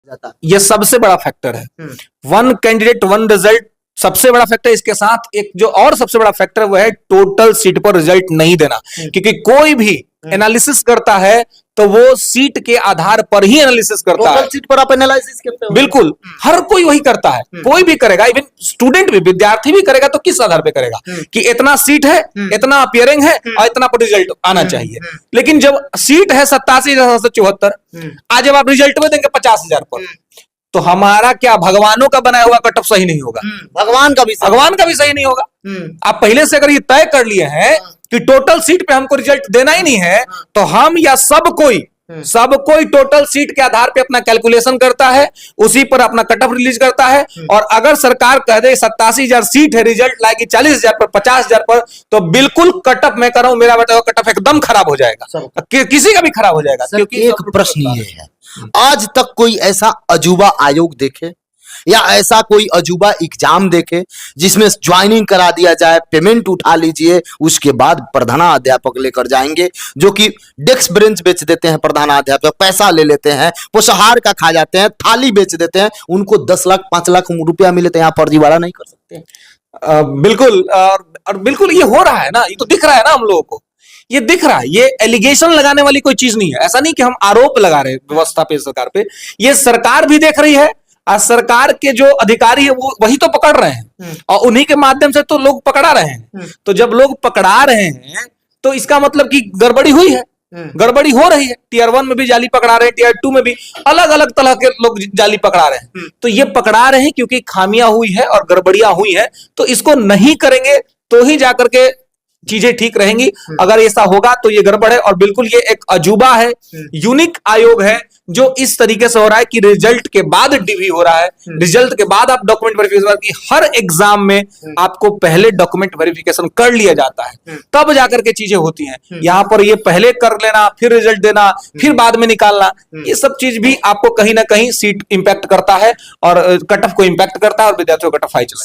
जाता। ये सबसे बड़ा फैक्टर है। वन कैंडिडेट वन रिजल्ट सबसे बड़ा फैक्टर। इसके साथ एक जो और सबसे बड़ा फैक्टर वो है टोटल सीट पर रिजल्ट नहीं देना, क्योंकि कोई भी एनालिसिस करता है तो वो सीट के आधार पर ही एनालिसिस करता है। टोटल सीट पर आप एनालिसिस करते हो? बिल्कुल, हर कोई वही करता है, कोई भी करेगा, इवन स्टूडेंट भी, विद्यार्थी भी करेगा। तो किस आधार पे करेगा कि इतना सीट है, इतना अपियरिंग है और इतना पर रिजल्ट आना चाहिए। लेकिन जब सीट है 87,774, आज जब आप रिजल्ट में देंगे 50,000 पर, तो हमारा क्या भगवानों का बनाया हुआ कट ऑफ सही नहीं होगा, भगवान का भी सही नहीं होगा। आप पहले से अगर ये तय कर लिए हैं कि टोटल सीट पे हमको रिजल्ट देना ही नहीं है, तो हम या सब कोई टोटल सीट के आधार पे अपना कैलकुलेशन करता है, उसी पर अपना कट ऑफ रिलीज करता है। और अगर सरकार कह दे 87,000 सीट है, रिजल्ट लाएगी 40,000 पर, 50,000 पर, तो बिल्कुल कट ऑफ मैं कर रहा हूं, मेरा बेटा कट ऑफ एकदम खराब हो जाएगा, किसी का भी खराब हो जाएगा। क्योंकि एक प्रश्न ये है, आज तक कोई ऐसा अजूबा आयोग देखे या ऐसा कोई अजूबा एग्जाम देखे जिसमें ज्वाइनिंग करा दिया जाए, पेमेंट उठा लीजिए, उसके बाद प्रधानाध्यापक लेकर जाएंगे, जो कि डेस्क बेंच बेच देते हैं, प्रधानाध्यापक पैसा ले लेते हैं, पोषाहार का खा जाते हैं, थाली बेच देते हैं, उनको 10 लाख 5 लाख रुपया मिले, तो यहाँ फर्जीवाड़ा नहीं कर सकते? बिल्कुल, और बिल्कुल ये हो रहा है ना, ये तो दिख रहा है ना हम लोगों को, ये दिख रहा है। ये एलिगेशन लगाने वाली कोई चीज नहीं है। ऐसा नहीं कि हम आरोप लगा रहे हैं व्यवस्था पे, सरकार पे। ये सरकार भी देख रही है और सरकार के जो अधिकारी है वो वही तो पकड़ रहे हैं, और उन्हीं के माध्यम से तो लोग पकड़ा रहे हैं। तो जब लोग पकड़ा रहे हैं तो इसका मतलब कि गड़बड़ी हुई है, गड़बड़ी हो रही है। टीयर 1 में भी जाली पकड़ा रहे हैं, टीयर 2 में भी अलग अलग तरह के लोग जाली पकड़ा रहे हैं। तो ये पकड़ा रहे हैं क्योंकि खामियां हुई है और गड़बड़ियां हुई है। तो इसको नहीं करेंगे तो ही जाकर के चीजें ठीक रहेंगी। अगर ऐसा होगा तो ये गड़बड़ है, और बिल्कुल ये एक अजूबा है, यूनिक आयोग है जो इस तरीके से हो रहा है कि रिजल्ट के बाद डीवी हो रहा है, रिजल्ट के बाद आप डॉक्यूमेंट वेरिफिकेशन की, हर एग्जाम में आपको पहले डॉक्यूमेंट वेरिफिकेशन कर लिया जाता है, तब जाकर के चीजें होती हैं। यहां पर ये पहले कर लेना, फिर रिजल्ट देना, फिर बाद में निकालना, ये सब चीज भी आपको कहीं ना कहीं सीट इंपैक्ट करता है और कट ऑफ को इंपैक्ट करता है और विद्यार्थियों का कट ऑफ हाई चला।